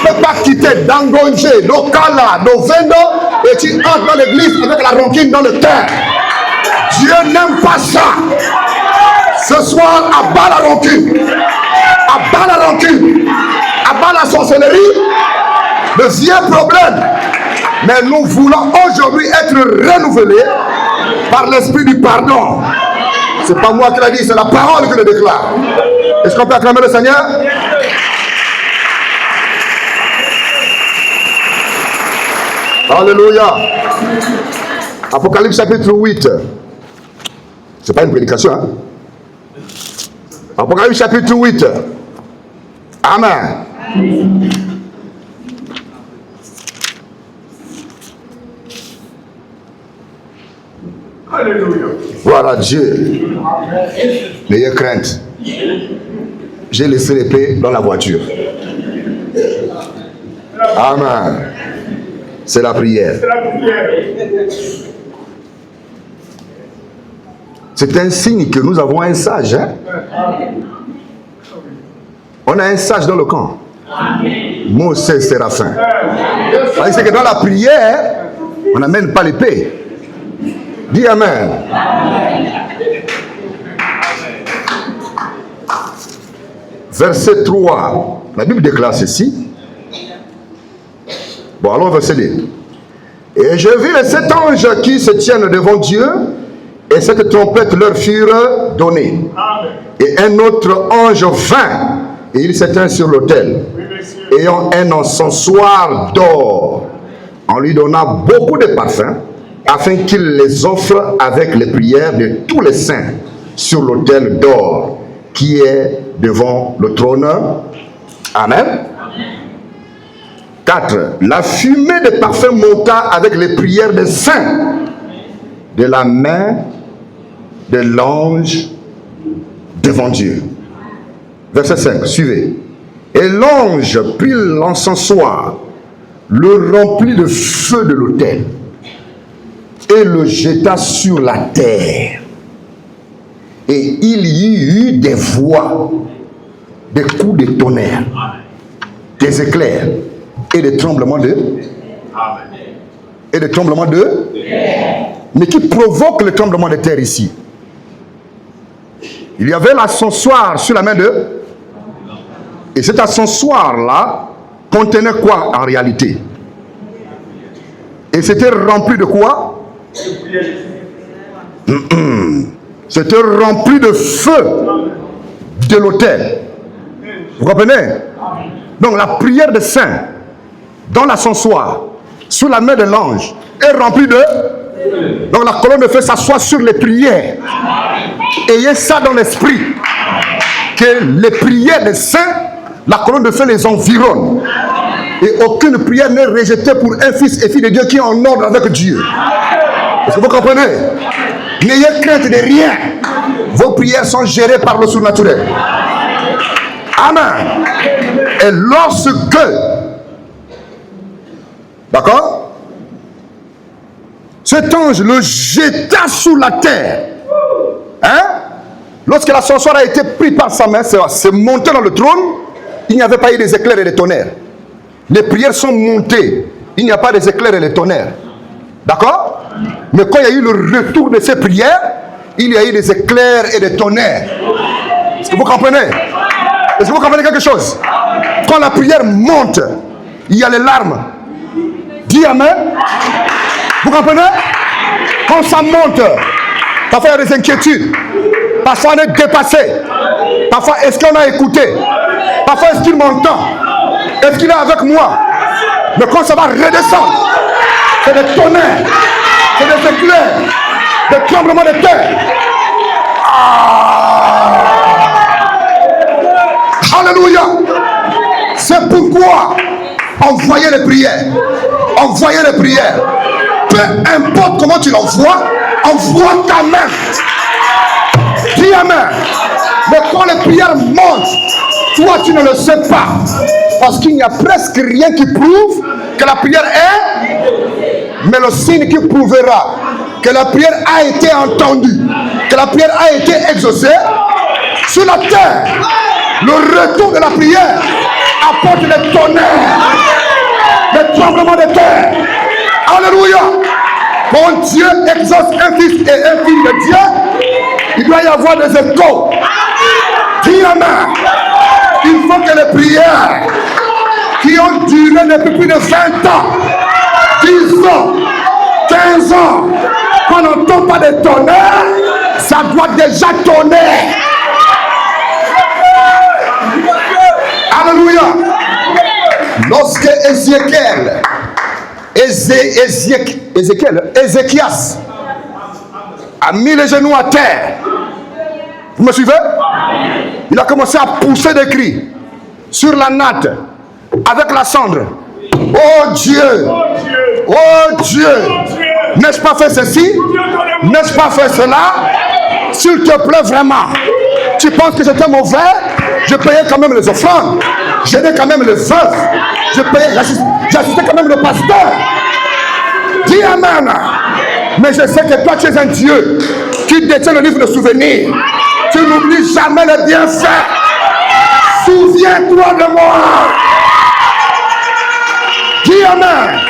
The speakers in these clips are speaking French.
peux pas quitter Dangonje, Dokala, Novendo et tu entres dans l'église avec la rancune dans le cœur. Dieu n'aime pas ça. Ce soir, abat la rancune. Abat la rancune. Abat la sorcellerie. Le vieux problème. Mais nous voulons aujourd'hui être renouvelés par l'esprit du pardon. C'est pas moi qui l'ai dit, c'est la parole qui le déclare. Est-ce qu'on peut acclamer le Seigneur? Alléluia. Apocalypse chapitre 8. C'est pas une prédication, hein? Apocalypse chapitre 8. Amen. Alléluia. Voilà Dieu. N'ayez crainte. J'ai laissé l'épée dans la voiture. Amen. C'est la prière. C'est un signe que nous avons un sage. Hein? On a un sage dans le camp. Moses Séraphin. C'est que dans la prière, on n'amène pas l'épée. Dis Amen. Verset 3. La Bible déclare ceci. Bon, allons au verset 2. Et je vis les 7 anges qui se tiennent devant Dieu, et cette trompette leur furent données. Et un autre ange vint, et il s'éteint sur l'autel, ayant un encensoir d'or. On lui donna beaucoup de parfums, afin qu'il les offre avec les prières de tous les saints sur l'autel d'or qui est devant le trône. Amen. 4. La fumée des parfums monta avec les prières des saints de la main de l'ange devant Dieu. Verset 5, suivez. Et l'ange prit l'encensoir, le remplit de feu de l'autel et le jeta sur la terre. Et il y eut des voix, des coups de tonnerre, des éclairs et des tremblements de... Et des tremblements de... Mais qui provoque le tremblement de terre ici? Il y avait l'encensoir sur la main de... Et cet encensoir-là contenait quoi en réalité? Et c'était rempli de quoi? C'était rempli de feu de l'autel. Vous comprenez? Donc la prière des saints dans l'ascensoir sous la main de l'ange est remplie de... Donc la colonne de feu s'assoit sur les prières. Ayez ça dans l'esprit, que les prières des saints, la colonne de feu les environne. Et aucune prière n'est rejetée pour un fils et fille de Dieu qui est en ordre avec Dieu. Est-ce que vous comprenez? N'ayez crainte de rien. Vos prières sont gérées par le surnaturel. Amen. Et lorsque... D'accord? Cet ange le jeta sous la terre. Hein? Lorsque l'ascensoir a été pris par sa main, c'est monté dans le trône, il n'y avait pas eu des éclairs et des tonnerres. Les prières sont montées, il n'y a pas des éclairs et des tonnerres. D'accord? Mais quand il y a eu le retour de ces prières, il y a eu des éclairs et des tonnerres. Est-ce que vous comprenez? Est-ce que vous comprenez quelque chose? Quand la prière monte, il y a les larmes. Dis Amen. Vous comprenez? Quand ça monte, parfois il y a des inquiétudes. Parfois on est dépassé. Parfois est-ce qu'on a écouté? Parfois est-ce qu'il m'entend? Est-ce qu'il est avec moi? Mais quand ça va redescendre, c'est des tonnerres, c'est des éclairs, des tremblements de terre. Alléluia. C'est pourquoi envoyez les prières. Envoyez les prières. Peu importe comment tu l'envoies, envoie ta main. Dis Amen. Mais quand les prières montent, toi tu ne le sais pas. Parce qu'il n'y a presque rien qui prouve que la prière est. Mais le signe qui prouvera que la prière a été entendue, que la prière a été exaucée, sur la terre, le retour de la prière apporte les tonnerres. tremblement de terre. Alléluia. Quand Dieu exauce un fils et un fille de Dieu, il doit y avoir des échos. Dis amen. Il faut que les prières qui ont duré depuis plus de 20 ans, 10 ans, 15 ans, qu'on n'entend pas de tonnerre, ça doit déjà tonner. Alléluia. Lorsque Ézéchias a mis les genoux à terre, vous me suivez? Il a commencé à pousser des cris sur la natte avec la cendre. Oh Dieu, oh Dieu, n'ai-je pas fait ceci? N'ai-je pas fait cela? S'il te plaît vraiment, tu penses que j'étais mauvais? Je payais quand même les offrandes, j'aidais quand même les veufs, j'assistais quand même le pasteur. Dis amen. Mais je sais que toi tu es un Dieu qui détient le livre de souvenirs. Tu n'oublies jamais les bienfaits. Souviens-toi de moi. Dis amen.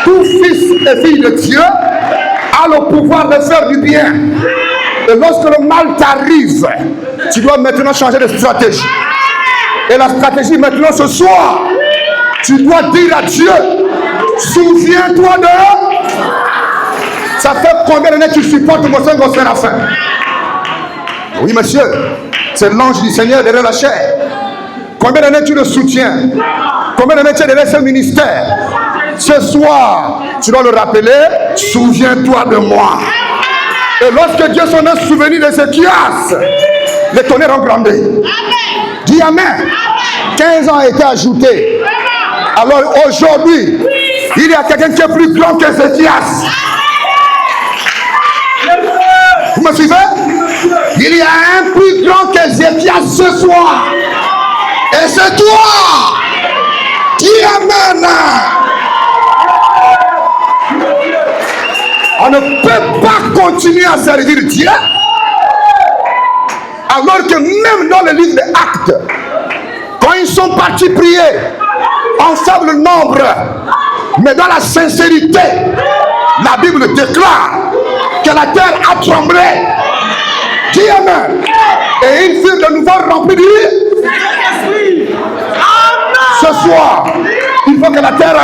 Tout fils et fille de Dieu a le pouvoir de faire du bien. Et lorsque le mal t'arrive, tu dois maintenant changer de stratégie. Et la stratégie maintenant ce soir, tu dois dire à Dieu, souviens-toi de... Ça fait combien d'années que tu supportes mon Saint Séraphin? Oui monsieur, c'est l'ange du Seigneur derrière la chair. Combien d'années tu le soutiens? Combien d'années tu es derrière ce ministère? Ce soir, tu dois le rappeler, souviens-toi de moi. Et lorsque Dieu s'en a souvenu d'Ézéchias, les tonnerres ont grandi. Dis amen. 15 ans a été ajouté. Alors aujourd'hui, il y a quelqu'un qui est plus grand qu'Ézéchias. Vous me suivez? Il y a un plus grand qu'Ézéchias ce soir. Et c'est toi. Dis amen. On ne peut pas continuer à servir Dieu alors que même dans le livre des Actes, quand ils sont partis prier en faible nombre, mais dans la sincérité, la Bible déclare que la terre a tremblé. Dis amen. Et ils furent de nouveau remplis du Saint-Esprit. Ce soir, il faut que la terre...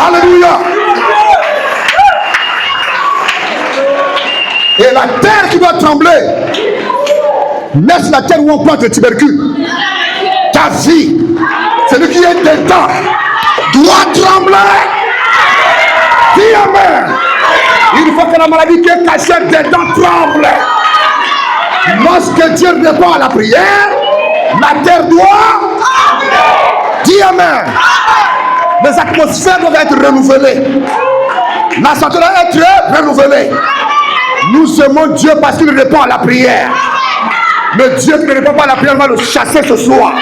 Alléluia. Et la terre qui doit trembler, laisse la terre où on plante le tubercule. Ta vie, celui qui est dedans, doit trembler. Dis amen. Il faut que la maladie qui est cachée dedans tremble. Lorsque Dieu répond à la prière, la terre doit. Dis amen. Les atmosphères doivent être renouvelées. La santé doit être renouvelée. Nous aimons Dieu parce qu'il répond à la prière. Mais Dieu qui ne répond pas à la prière va le chasser ce soir.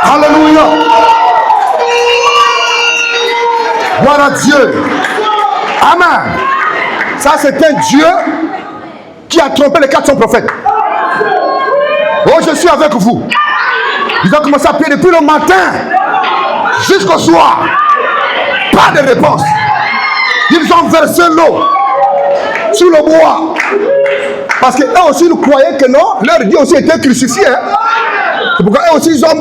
Alléluia. Gloire à Dieu. Amen. Ça c'est un Dieu qui a trompé les 400 prophètes. Oh, je suis avec vous. Ils ont commencé à prier depuis le matin jusqu'au soir. Pas de réponse. Ils ont versé l'eau sur le bois. Parce qu'eux aussi, ils croyaient que non, leur Dieu aussi était crucifié. C'est pourquoi eux aussi, ils ont